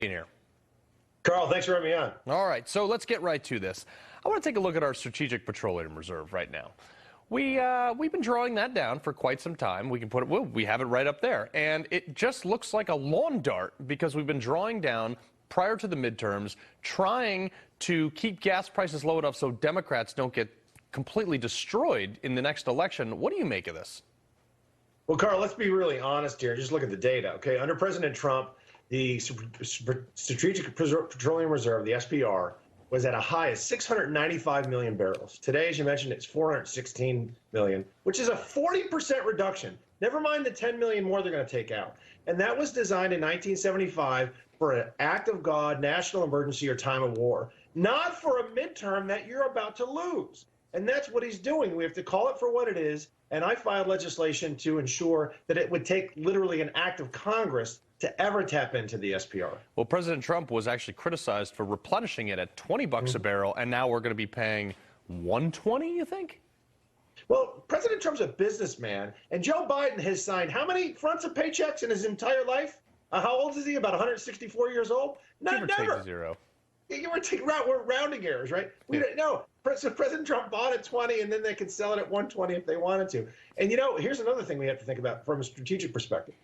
In here. Carl, thanks for having me on. All right, so let's get right to this. I want to take a look at our Strategic Petroleum Reserve right now. We've been drawing that down for quite some time. We can put it, well, we have it right up there. And it just looks like a lawn dart because we've been drawing down prior to the midterms, trying to keep gas prices low enough so Democrats don't get completely destroyed in the next election. What do you make of this? Well, Carl, let's be really honest here. Just look at the data, okay? Under President Trump, the Strategic Petroleum Reserve, the SPR, was at a high of 695 million barrels. Today, as you mentioned, it's 416 million, which is a 40% reduction. Never mind the 10 million more they're going to take out. And that was designed in 1975 for an act of God, national emergency, or time of war, not for a midterm that you're about to lose. And that's what he's doing. We have to call it for what it is. And I filed legislation to ensure that it would take literally an act of Congress to ever tap into the SPR. Well, President Trump was actually criticized for replenishing it at 20 bucks a barrel, and now we're going to be paying 120, you think? Well, President Trump's a businessman, and Joe Biden has signed how many fronts of paychecks in his entire life? How old is he? About 164 years old? Never. Take zero. We're rounding errors, right? We don't know. So President Trump bought at 20, and then they could sell it at 120 if they wanted to. And, you know, here's another thing we have to think about from a strategic perspective.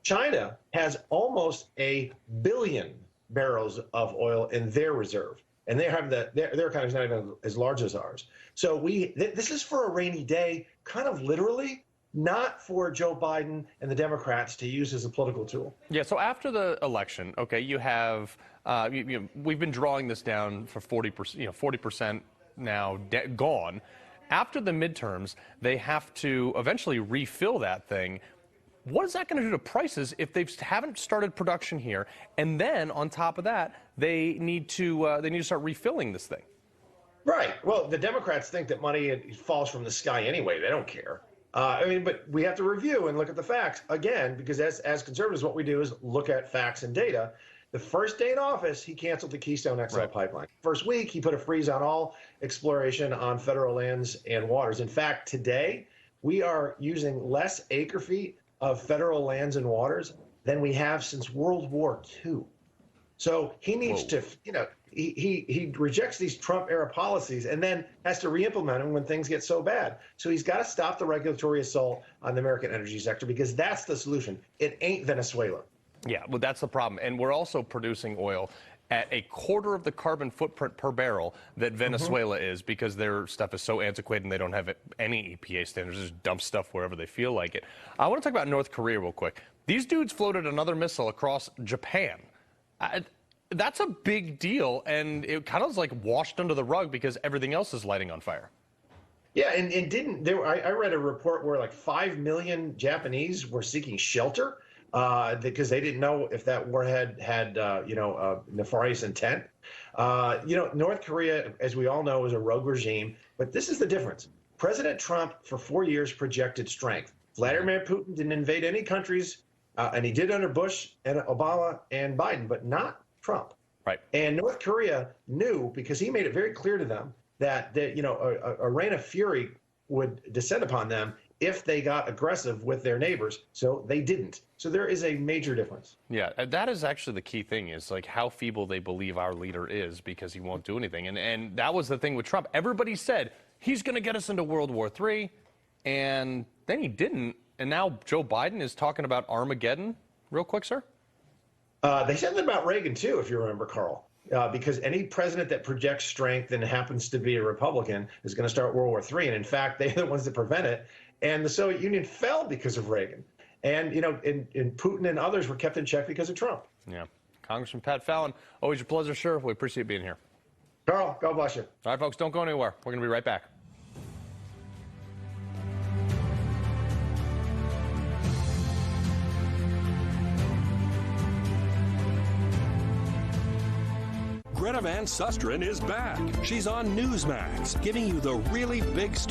China has almost 1 billion barrels of oil in their reserve, and they have their economy is not even as large as ours. So this is for a rainy day, kind of literally, not for Joe Biden and the Democrats to use as a political tool. Yeah. So after the election, okay, you have we've been drawing this down for 40%. 40% now gone. After the midterms, they have to eventually refill that thing. What is that going to do to prices if they haven't started production here? And then on top of that, they need to start refilling this thing. Right. Well, the Democrats think that money falls from the sky anyway. They don't care. But we have to review and look at the facts again, because as conservatives, what we do is look at facts and data. The first day in office, he canceled the Keystone XL pipeline. First week, he put a freeze on all exploration on federal lands and waters. In fact, today, we are using less acre feet of federal lands and waters than we have since World War II. So he needs to, he rejects these Trump-era policies and then has to re-implement them when things get so bad. So he's got to stop the regulatory assault on the American energy sector, because that's the solution. It ain't Venezuela. Yeah, well, that's the problem. And we're also producing oil at a quarter of the carbon footprint per barrel that Venezuela is, because their stuff is so antiquated and they don't have any EPA standards. They just dump stuff wherever they feel like it. I want to talk about North Korea real quick. These dudes floated another missile across Japan. That's a big deal, and it kind of like washed under the rug because everything else is lighting on fire. Yeah, and I read a report where like 5 million Japanese were seeking shelter because they didn't know if that warhead had nefarious intent. North Korea, as we all know, is a rogue regime, but this is the difference. President Trump, for 4 years, projected strength. Vladimir Putin didn't invade any countries, and he did under Bush and Obama and Biden, but not Trump. Right. And North Korea knew, because he made it very clear to them that a reign of fury would descend upon them if they got aggressive with their neighbors. So they didn't. So there is a major difference. Yeah, that is actually the key thing, is like how feeble they believe our leader is, because he won't do anything. And that was the thing with Trump. Everybody said he's going to get us into World War III, and then he didn't. And now Joe Biden is talking about Armageddon. Real quick, sir. They said that about Reagan, too, if you remember, Carl, because any president that projects strength and happens to be a Republican is going to start World War III. And in fact, they're the ones that prevent it. And the Soviet Union fell because of Reagan. And, and Putin and others were kept in check because of Trump. Yeah. Congressman Pat Fallon, always a pleasure, sir. We appreciate being here. Carl, God bless you. All right, folks, don't go anywhere. We're going to be right back. Greta Van Susteren is back. She's on Newsmax, giving you the really big story.